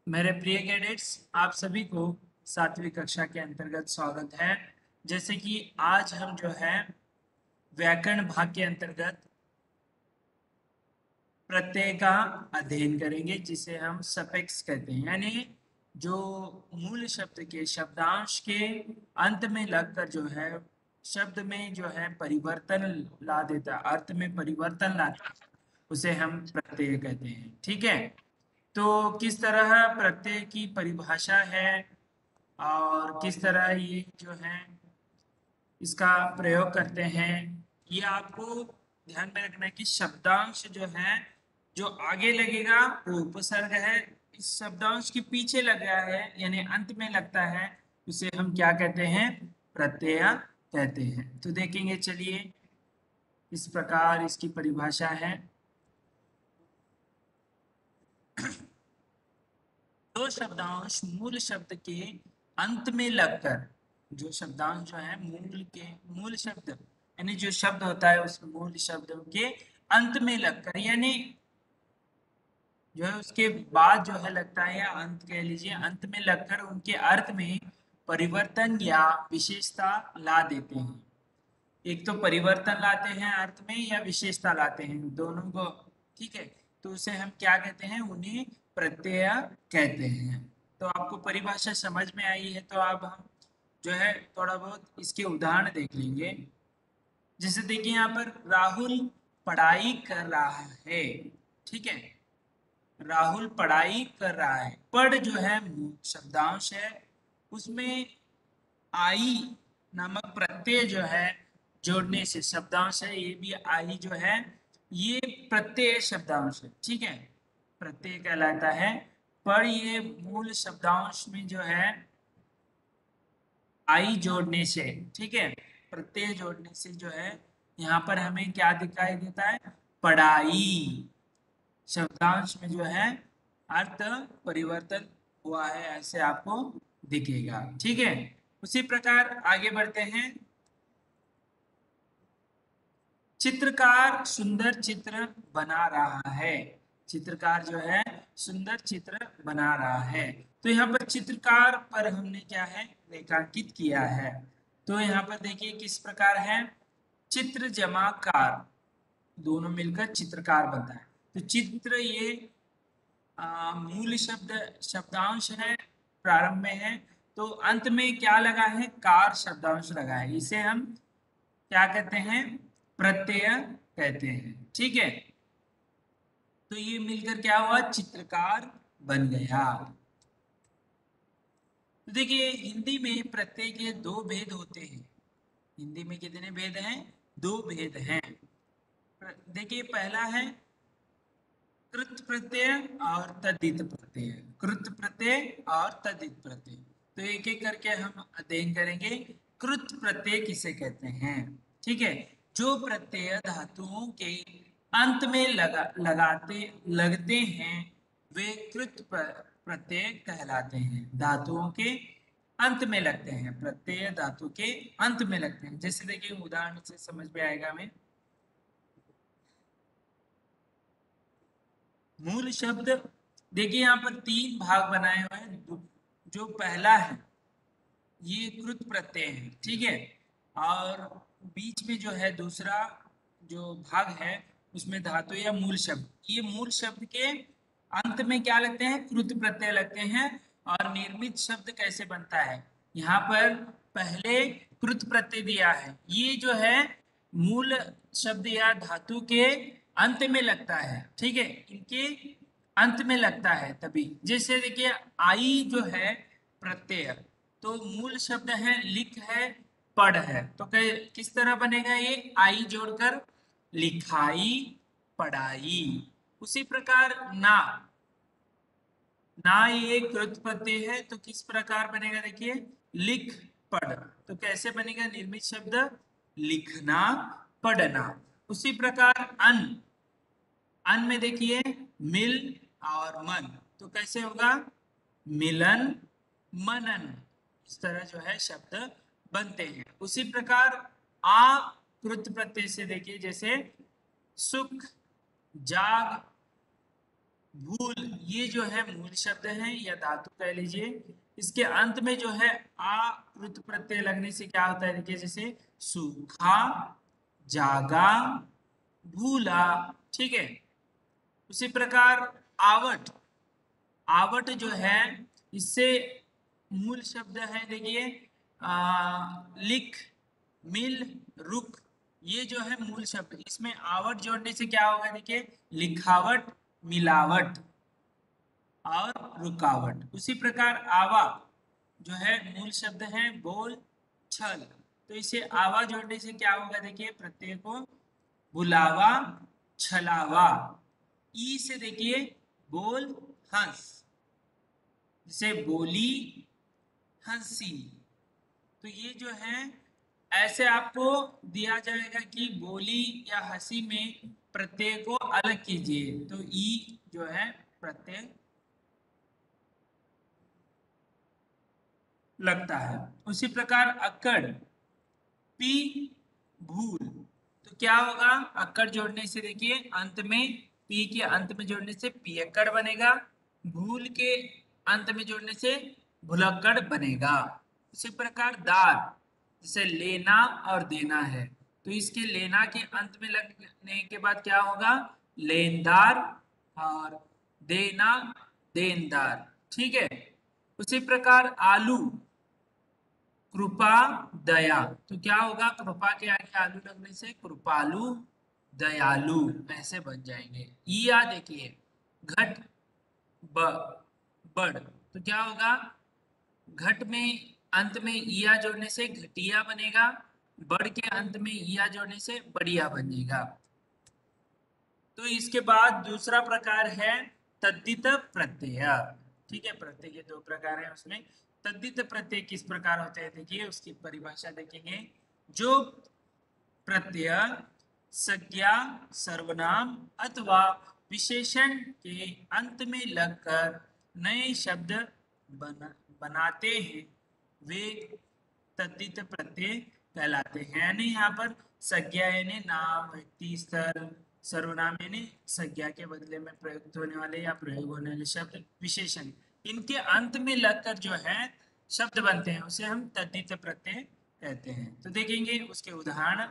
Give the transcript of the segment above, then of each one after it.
मेरे प्रिय कैडेट्स, आप सभी को 7वीं कक्षा के अंतर्गत स्वागत है। जैसे कि आज हम जो है व्याकरण भाग के अंतर्गत प्रत्यय का अध्ययन करेंगे, जिसे हम सफिक्स कहते हैं, यानी जो मूल शब्द के शब्दांश के अंत में लगकर जो है शब्द में जो है परिवर्तन ला देता, अर्थ में परिवर्तन लाता, उसे हम प्रत्यय कहते हैं। ठीक है, तो किस तरह प्रत्यय की परिभाषा है और किस तरह ये जो है इसका प्रयोग करते हैं, ये आपको ध्यान में रखना है कि शब्दांश जो है जो आगे लगेगा वो उपसर्ग है। इस शब्दांश के पीछे लगा है यानी अंत में लगता है, उसे हम क्या कहते हैं? प्रत्यय कहते हैं। तो देखेंगे, चलिए इस प्रकार इसकी परिभाषा है। जो शब्दांश मूल शब्द के अंत में लगकर, जो शब्दांश जो है मूल शब्द यानी जो शब्द होता है उस मूल शब्द के अंत में लगकर, यानी जो है उसके बाद जो है लगता है, या अंत कह लीजिए, अंत में लगकर उनके अर्थ में परिवर्तन या विशेषता ला देते हैं। एक तो परिवर्तन लाते हैं अर्थ में, या विशेषता लाते हैं, दोनों को। ठीक है, तो उसे हम क्या कहते हैं? उन्हें प्रत्यय कहते हैं। तो आपको परिभाषा समझ में आई है, तो अब हम जो है थोड़ा बहुत इसके उदाहरण देख लेंगे। जैसे देखिए, यहाँ पर राहुल पढ़ाई कर रहा है। ठीक है, राहुल पढ़ाई कर रहा है। पढ़ जो है शब्दांश है, उसमें आई नामक प्रत्यय जो है जोड़ने से शब्दांश है, ये भी आई जो है ये प्रत्यय शब्दांश है। ठीक है, प्रत्यय कहलाता है। पर ये मूल शब्दांश में जो है आई जोड़ने से, ठीक है, प्रत्यय जोड़ने से जो है यहाँ पर हमें क्या दिखाई देता है? पढ़ाई शब्दांश में जो है अर्थ परिवर्तन हुआ है, ऐसे आपको दिखेगा। ठीक है, उसी प्रकार आगे बढ़ते हैं। चित्रकार सुंदर चित्र बना रहा है। चित्रकार जो है सुंदर चित्र बना रहा है। तो यहाँ पर चित्रकार पर हमने क्या है? रेखांकित किया है। तो यहाँ पर देखिए किस प्रकार है, चित्र जमा कार, दोनों मिलकर चित्रकार बनता है। तो चित्र ये मूल शब्द शब्दांश है, प्रारंभ में है, तो अंत में क्या लगा है? कार शब्दांश लगा है। इसे हम क्या कहते हैं? प्रत्यय कहते हैं। ठीक है, तो ये मिलकर क्या हुआ? चित्रकार बन गया। तो देखिए, हिंदी में प्रत्यय के दो भेद होते हैं। हिंदी में कितने भेद हैं? दो भेद हैं। देखिए, पहला है कृत प्रत्यय और तद्धित प्रत्यय। कृत प्रत्यय और तद्धित प्रत्यय, तो एक एक करके हम अध्ययन करेंगे। कृत प्रत्यय किसे कहते हैं? ठीक है, जो प्रत्यय धातुओं के अंत में लगते हैं, वे प्रत्यय कहलाते हैं। धातुओं के अंत में लगते हैं, प्रत्यय धातु के अंत में लगते हैं। जैसे देखिए, उदाहरण से समझ में आएगा हमें। मूल शब्द, देखिए यहाँ पर तीन भाग बनाए हुए हैं। जो पहला है ये कृत प्रत्यय है। ठीक है, और बीच में जो है दूसरा जो भाग है, उसमें धातु या मूल शब्द, ये मूल शब्द के अंत में क्या लगते हैं? कृत प्रत्यय लगते हैं। और निर्मित शब्द कैसे बनता है? यहाँ पर पहले कृत प्रत्यय दिया है, ये जो है मूल शब्द या धातु के अंत में लगता है। ठीक है, इनके अंत में लगता है तभी। जैसे देखिए, आई जो है प्रत्यय, तो मूल शब्द है लिख है, पढ़ है, तो किस तरह बनेगा? ये आई जोड़कर लिखाई, पढ़ाई। उसी प्रकार ना, ना ये कृत प्रत्यय है, तो किस प्रकार बनेगा? देखिए, लिख पढ़, तो कैसे बनेगा? निर्मित शब्द लिखना, पढ़ना। उसी प्रकार अन, अन में देखिए मिल और मन, तो कैसे होगा? मिलन, मनन। इस तरह जो है शब्द बनते हैं। उसी प्रकार आ कृत प्रत्यय से देखिए, जैसे सुख, जाग, भूल, ये जो है मूल शब्द है या धातु कह लीजिए। इसके अंत में जो है आ कृत प्रत्यय लगने से क्या होता है, देखिए जैसे सूखा, जागा, भूला। ठीक है। उसी प्रकार आवट, आवट जो है इससे मूल शब्द है देखिए लिख, मिल, रुक। ये जो है मूल शब्द, इसमें आवट जोड़ने से क्या होगा देखिए, लिखावट, मिलावट और रुकावट। उसी प्रकार आवा जो है मूल शब्द है बोल, छल। तो इसे आवा जोड़ने से क्या होगा देखिए, प्रत्यय को बुलावा, छलावा। ई से देखिए बोल, हंस, जैसे बोली, हंसी। तो ये जो है ऐसे आपको दिया जाएगा कि बोली या हंसी में प्रत्यय को अलग कीजिए, तो ई जो है प्रत्यय लगता है। उसी प्रकार अक्कड़, पी, भूल। तो क्या होगा, अक्कड़ जोड़ने से देखिए अंत में, पी के अंत में जोड़ने से पियक्कड़ बनेगा, भूल के अंत में जोड़ने से भुलक्कड़ बनेगा। उसी प्रकार दार, जैसे लेना और देना है, तो इसके लेना के अंत में लगने के बाद क्या होगा, लेनदार, और देना, देनदार। ठीक है। उसी प्रकार आलू, कृपा, दया। तो क्या होगा, कृपा के आगे आलू लगने से कृपालु, दयालु ऐसे बन जाएंगे। या देखिए घट, ब, बड़। तो क्या होगा, घट में अंत में ईया जोड़ने से घटिया बनेगा, बड़ के अंत में ईया जोड़ने से बढ़िया बनेगा। तो इसके बाद दूसरा प्रकार है तद्धित प्रत्यय। ठीक है, प्रत्यय के दो प्रकार हैं, उसमें तद्धित प्रत्यय किस प्रकार होते हैं देखिए, उसकी परिभाषा देखेंगे। जो प्रत्यय संज्ञा, सर्वनाम अथवा विशेषण के अंत में लगकर नए शब्द बनाते हैं, वे तद्धित प्रत्यय कहलाते हैं। यानी यहाँ पर संज्ञा यानी नाम, व्यक्ति, स्थल, सर्वनाम यानी संज्ञा के बदले में प्रयुक्त होने वाले या प्रयोग होने वाले शब्द, विशेषण, इनके अंत में लगकर जो है शब्द बनते हैं, उसे हम तद्धित प्रत्यय कहते हैं। तो देखेंगे उसके उदाहरण।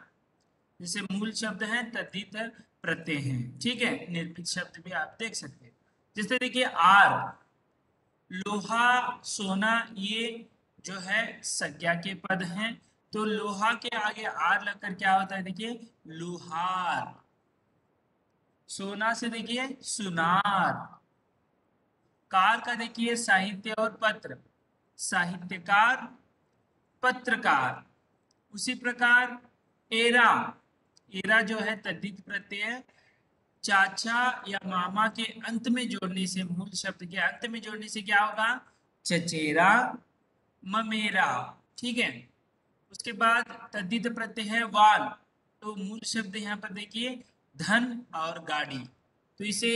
जैसे मूल शब्द है तद्धित प्रत्यय हैं, ठीक है। निर्मित शब्द भी आप देख सकते हैं, जैसे देखिए आर, लोहा, सोना, ये जो है संज्ञा के पद हैं। तो लोहा के आगे आर लगकर क्या होता है देखिए, लुहार। सोना से देखिए सुनार। कार का देखिए साहित्य और पत्र, साहित्यकार, पत्रकार। उसी प्रकार एरा, एरा जो है तद्धित प्रत्यय, चाचा या मामा के अंत में जोड़ने से, मूल शब्द के अंत में जोड़ने से क्या होगा, चचेरा, ममेरा। ठीक है। उसके बाद तद्धित प्रत्यय है वाल। तो मूल शब्द यहाँ पर देखिए धन और गाड़ी। तो इसे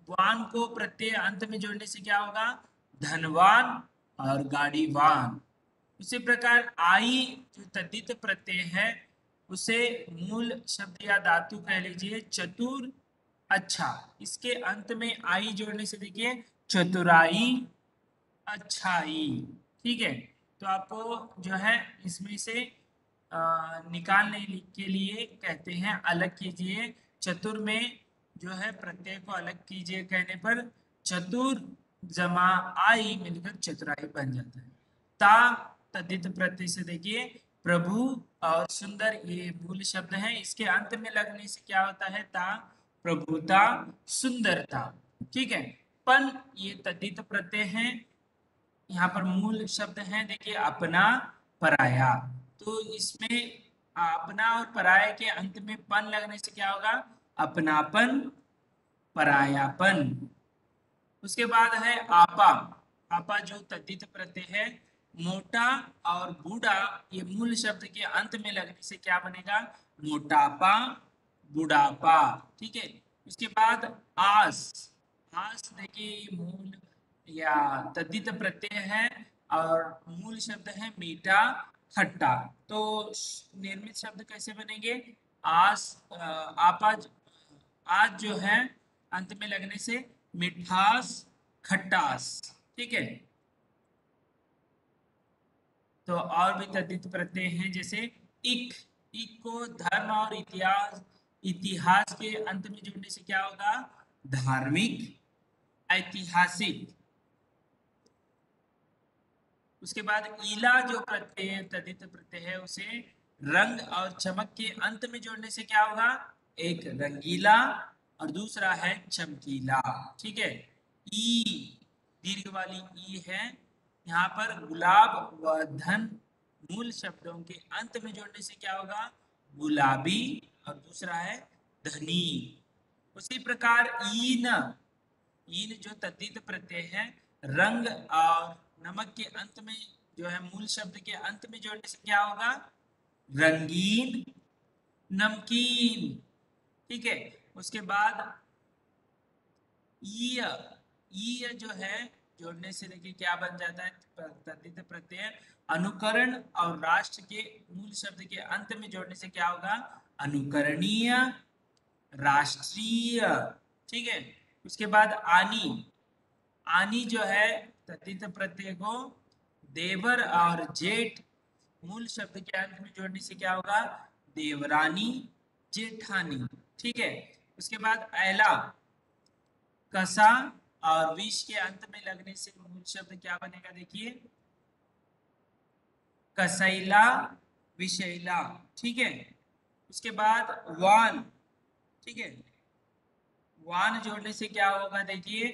वान को प्रत्यय अंत में जोड़ने से क्या होगा, धनवान और गाड़ीवान। उसी प्रकार आई जो तद्धित प्रत्यय है, उसे मूल शब्द या धातु कह लीजिए चतुर, अच्छा। इसके अंत में आई जोड़ने से देखिए चतुराई, अच्छाई। ठीक है। तो आपको जो है इसमें से निकालने के लिए कहते हैं अलग कीजिए। चतुर में जो है प्रत्यय को अलग कीजिए कहने पर चतुर जमा आई मिलकर चतुराई बन जाता है। ता तद्धित प्रत्यय से देखिए प्रभु और सुंदर, ये मूल शब्द है, इसके अंत में लगने से क्या होता है, ता, प्रभुता, सुंदरता। ठीक है। पन ये तद्धित प्रत्यय है। यहाँ पर मूल शब्द है देखिए अपना, पराया। तो इसमें अपना और पराया के अंत में पन लगने से क्या होगा, अपनापन, परायापन। उसके बाद है आपा, आपा जो तद्धित प्रत्यय है, मोटा और बूढ़ा, ये मूल शब्द के अंत में लगने से क्या बनेगा, मोटापा, बुढ़ापा। ठीक है। उसके बाद आस, आस देखिए ये मूल या तद्धित प्रत्यय है और मूल शब्द है मीठा, खट्टा। तो निर्मित शब्द कैसे बनेंगे, आस, आपा, आज जो है अंत में लगने से मिठास, खटास। ठीक है, तो और भी तद्धित प्रत्यय हैं, जैसे इक। इक को धर्म और इतिहास, इतिहास के अंत में जोड़ने से क्या होगा? धार्मिक, ऐतिहासिक। उसके बाद ईला जो प्रत्यय तद्धित प्रत्यय है, उसे रंग और चमक के अंत में जोड़ने से क्या होगा? एक रंगीला और दूसरा है चमकीला। ठीक है, ई, दीर्घ वाली ई है, यहाँ पर गुलाब व धन मूल शब्दों के अंत में जोड़ने से क्या होगा? गुलाबी और दूसरा है धनी। उसी प्रकार ईन, ईन जो तद्धित प्रत्यय है, रंग और नमक के अंत में जो है, मूल शब्द के अंत में जोड़ने से क्या होगा? रंगीन, नमकीन। ठीक है, उसके बाद ईय, ईय जो है जोड़ने से देखिए क्या बन जाता है? तद्धित प्रत्यय अनुकरण और राष्ट्र के मूल शब्द के अंत में जोड़ने से क्या होगा? अनुकरणीय, राष्ट्रीय। ठीक है, उसके बाद आनी, आनी जो है तद्धित प्रत्यय को देवर और जेठ मूल शब्द के अंत में जोड़ने से क्या होगा? देवरानी, जेठानी। ठीक है, उसके बाद ऐला, कसा और विष के अंत में लगने से मूल शब्द क्या बनेगा? देखिए, कसैला, विषैला। ठीक है, उसके बाद वान। ठीक है, वान जोड़ने से क्या होगा? देखिए,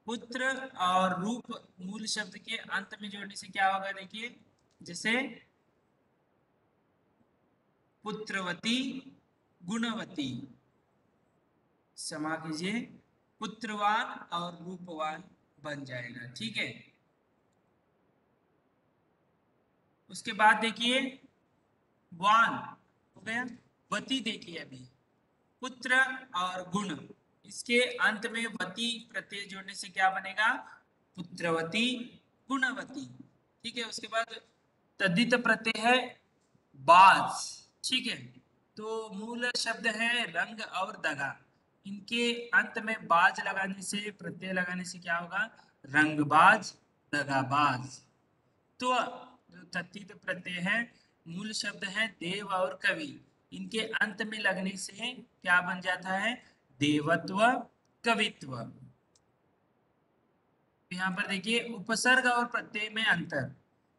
पुत्र और रूप मूल शब्द के अंत में जोड़ने से क्या होगा? देखिए, जैसे पुत्रवती, गुणवती। क्षमा कीजिए, पुत्रवान और रूपवान बन जाएगा। ठीक है, उसके बाद देखिए वान हो गया, वती देखिए अभी, पुत्र और गुण, इसके अंत में वती प्रत्यय जोड़ने से क्या बनेगा? पुत्रवती, गुणवती। ठीक है, उसके बाद तद्धित प्रत्यय है बाज। ठीक है, तो मूल शब्द है रंग और दगा, इनके अंत में बाज लगाने से, प्रत्यय लगाने से क्या होगा? रंगबाज, दगाबाज। तो जो तद्धित प्रत्यय है, मूल शब्द है देव और कवि, इनके अंत में लगने से क्या बन जाता है? देवत्व, कवित्व। यहाँ पर देखिए उपसर्ग और प्रत्यय में अंतर,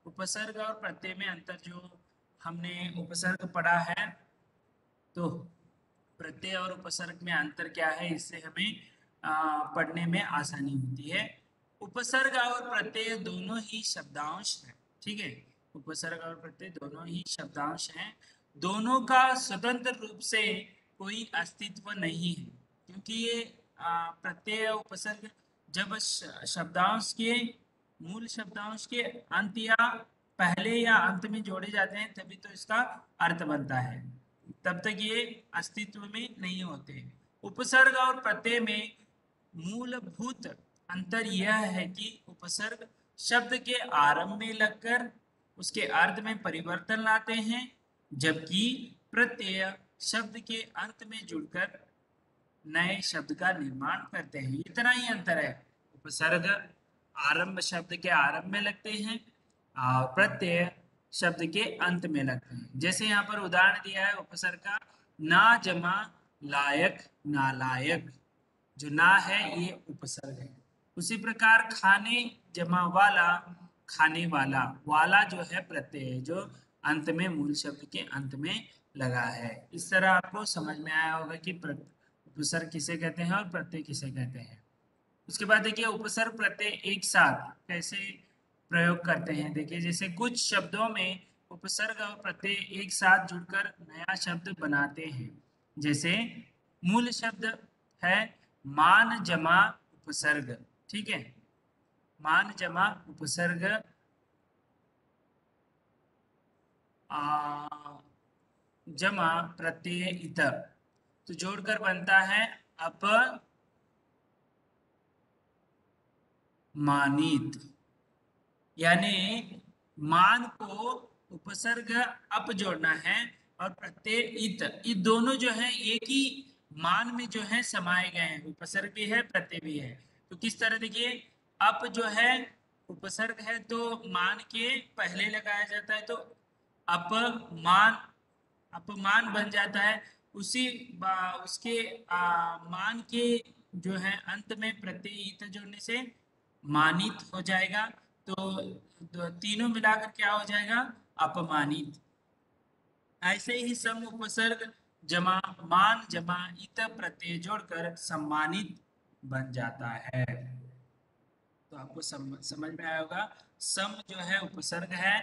उपसर्ग और प्रत्यय में अंतर जो हमने उपसर्ग पढ़ा है, तो प्रत्यय और उपसर्ग में अंतर क्या है, इससे हमें पढ़ने में आसानी होती है। उपसर्ग और प्रत्यय दोनों ही शब्दांश है। ठीक है, उपसर्ग और प्रत्यय दोनों ही शब्दांश हैं, दोनों का स्वतंत्र रूप से कोई अस्तित्व नहीं है, क्योंकि ये प्रत्यय उपसर्ग जब शब्दांश के, मूल शब्दांश के अंत या पहले या अंत में जोड़े जाते हैं, तभी तो इसका अर्थ बनता है, तब तक ये अस्तित्व में नहीं होते। उपसर्ग और प्रत्यय में मूलभूत अंतर यह है कि उपसर्ग शब्द के आरंभ में लगकर उसके अर्थ में परिवर्तन लाते हैं, जबकि प्रत्यय शब्द के अंत में जुड़कर नए शब्द का निर्माण करते हैं। इतना ही अंतर है, उपसर्ग आरंभ शब्द के आरंभ में लगते हैं और प्रत्यय शब्द के अंत में लगते हैं। जैसे यहाँ पर उदाहरण दिया है उपसर्ग का, ना जमा लायक, नालायक, जो ना है ये उपसर्ग है। उसी प्रकार खाने जमा वाला, खाने वाला, वाला जो है प्रत्यय है, जो अंत में मूल शब्द के अंत में लगा है। इस तरह आपको समझ में आया होगा कि उपसर्ग किसे कहते हैं और प्रत्यय किसे कहते हैं। उसके बाद देखिए उपसर्ग प्रत्यय एक साथ कैसे प्रयोग करते हैं। देखिए जैसे कुछ शब्दों में उपसर्ग और प्रत्यय एक साथ जुड़कर नया शब्द बनाते हैं। जैसे मूल शब्द है मान जमा उपसर्ग। ठीक है, मान जमा उपसर्ग जमा प्रत्यय इतर, तो जोड़कर बनता है अपमानित। यानी मान को उपसर्ग अप जोड़ना है और प्रत्यय इत, ये दोनों जो है एक ही मान में जो है समाये गए हैं, उपसर्ग भी है प्रत्यय भी है। तो किस तरह देखिए, अप जो है उपसर्ग है तो मान के पहले लगाया जाता है, तो अपमान, अपमान बन जाता है। उसके मान के जो है अंत में प्रत्यय इत जोड़ने से मानित हो जाएगा। तो तीनों मिलाकर क्या हो जाएगा, अपमानित। ऐसे ही सम उपसर्ग जमा मान जमा इत प्रत्यय जोड़कर सम्मानित बन जाता है। तो आपको समझ में आया होगा, सम जो है उपसर्ग है,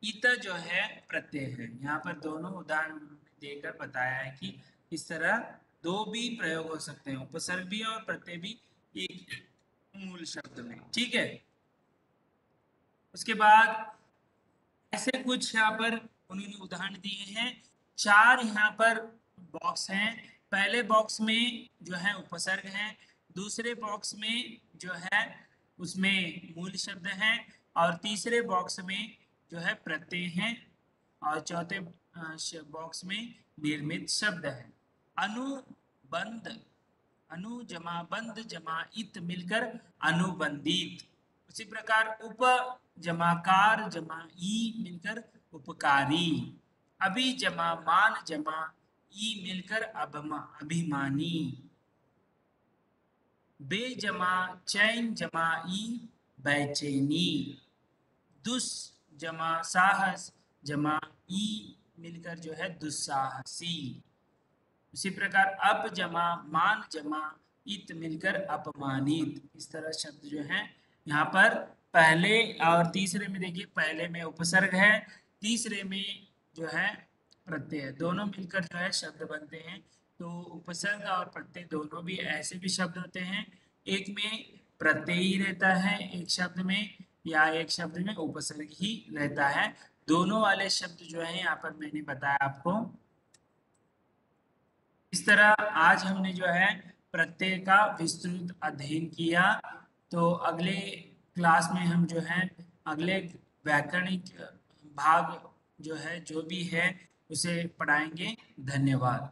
इत जो है प्रत्यय है। यहाँ पर दोनों उदाहरण देकर बताया है कि इस तरह दो भी प्रयोग हो सकते हैं, उपसर्ग भी और प्रत्यय भी एक मूल शब्द में। ठीक है, उसके बाद ऐसे कुछ यहाँ पर उन्होंने उदाहरण दिए हैं। चार यहाँ पर बॉक्स हैं। पहले बॉक्स में जो है उपसर्ग है, दूसरे बॉक्स में जो है उसमें मूल शब्द है, और तीसरे बॉक्स में जो है प्रत्यय है, और चौथे बॉक्स में निर्मित शब्द है। अनुबंध, अनु जमा बंद जमा इत मिलकर अनुबंधित। उसी प्रकार उप जमाकार जमा ई मिलकर उपकारी। अभी जमा मान जमा ई मिलकर अभिमानी। बेजमा चैन जमा ई बेचैनी। दुस जमा साहस जमा ई मिलकर जो है दुस्साहसी। उसी प्रकार अप जमा मान जमा इत मिलकर अपमानित। इस तरह शब्द जो है यहाँ पर पहले और तीसरे में देखिए, पहले में उपसर्ग है, तीसरे में जो है प्रत्यय, दोनों मिलकर जो है शब्द बनते हैं। तो उपसर्ग और प्रत्यय दोनों भी ऐसे भी शब्द होते हैं, एक में प्रत्यय ही रहता है एक शब्द में, या एक शब्द में उपसर्ग ही रहता है। दोनों वाले शब्द जो है यहाँ पर मैंने बताया आपको। इस तरह आज हमने जो है प्रत्यय का विस्तृत अध्ययन किया। तो अगले क्लास में हम जो है अगले व्याकरणिक भाग जो है जो भी है उसे पढ़ाएंगे। धन्यवाद।